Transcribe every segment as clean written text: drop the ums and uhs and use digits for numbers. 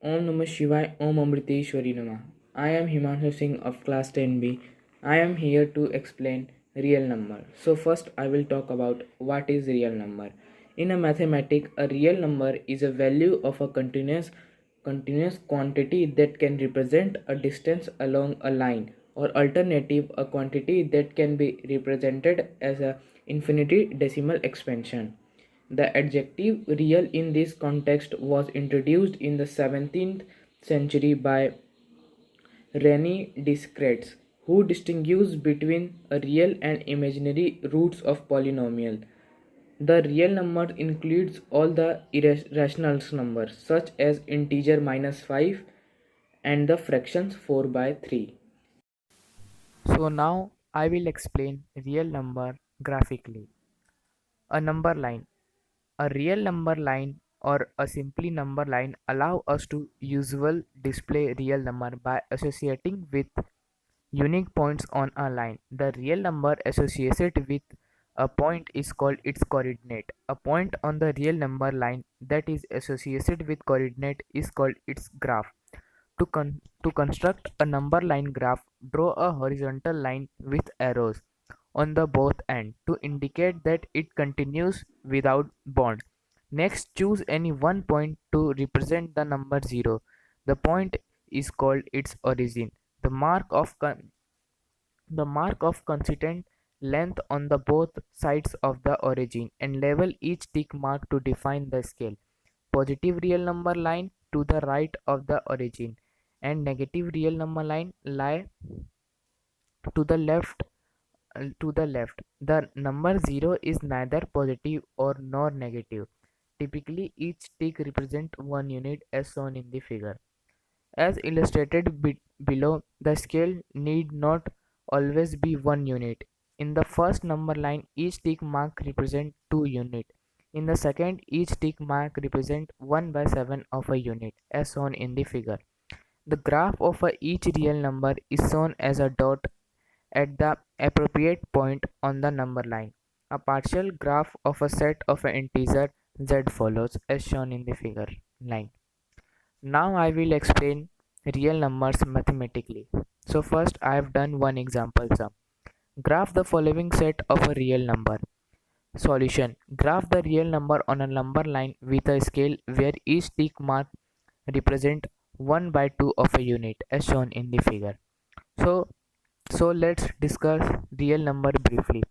Om Namah Shivaya, Om Amriteshwari Namah. I am Himanshu Singh of class 10B. I am here to explain real number. So first I will talk about what is real number. In a mathematics, a real number is a value of a continuous quantity that can represent a distance along a line, or alternative a quantity that can be represented as a infinity decimal expansion. The adjective real in this context was introduced in the 17th century by René Descartes, who distinguished between a real and imaginary roots of polynomial. The real number includes all the irrational numbers, such as integer minus 5 and the fractions 4 by 3. So now I will explain real number graphically. A number line. A real number line or a simply number line allow us to usually display real number by associating with unique points on a line. The real number associated with a point is called its coordinate. A point on the real number line that is associated with coordinate is called its graph. To construct a number line graph, draw a horizontal line with arrows on the both ends to indicate that it continues without bound. Next, choose any one point to represent the number 0. The point is called its origin. The mark of consistent length on the both sides of the origin, and label each tick mark to define the scale. Positive real number line to the right of the origin, and negative real number line lie to the left. The number 0 is neither positive or nor negative. Typically, each tick represents one unit as shown in the figure. As illustrated below, the scale need not always be 1 unit. In the first number line, each tick mark represents 2 units. In the second, each tick mark represents 1 by 7 of a unit, as shown in the figure. The graph of each real number is shown as a dot at the appropriate point on the number line. A partial graph of a set of an integer z follows, as shown in the figure 9. Now I will explain real numbers mathematically. So first I have done one example sum. Graph the following set of a real number. Solution. Graph the real number on a number line with a scale where each tick mark represent 1 by 2 of a unit, as shown in the figure. So let's discuss real number briefly.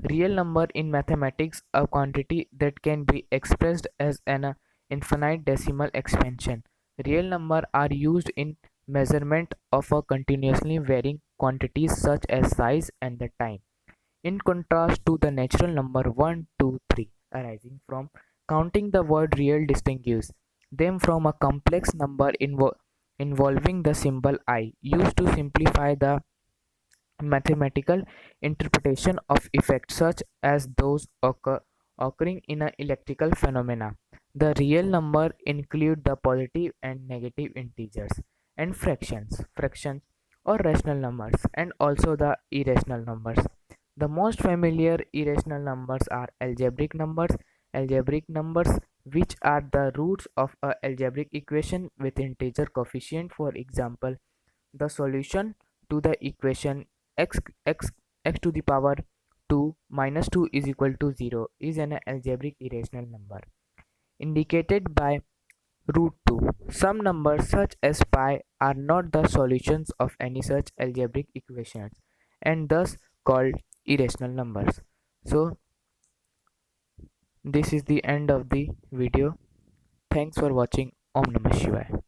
Real number in mathematics a quantity that can be expressed as an infinite decimal expansion. Real number are used in measurement of a continuously varying quantities such as size and the time. In contrast to the natural number 1, 2, 3 arising from counting, the word real distinguishes them from a complex number involving the symbol I, used to simplify the mathematical interpretation of effects such as those occurring in an electrical phenomena. The real number include the positive and negative integers and fractions or rational numbers, and also the irrational numbers. The most familiar irrational numbers are algebraic numbers, which are the roots of a algebraic equation with integer coefficient. For example, the solution to the equation x x x to the power 2 minus 2 is equal to 0 is an algebraic irrational number indicated by root 2. Some numbers such as pi are not the solutions of any such algebraic equations and thus called irrational numbers. So this is the end of the video. Thanks for watching. Om Namah Shivaya.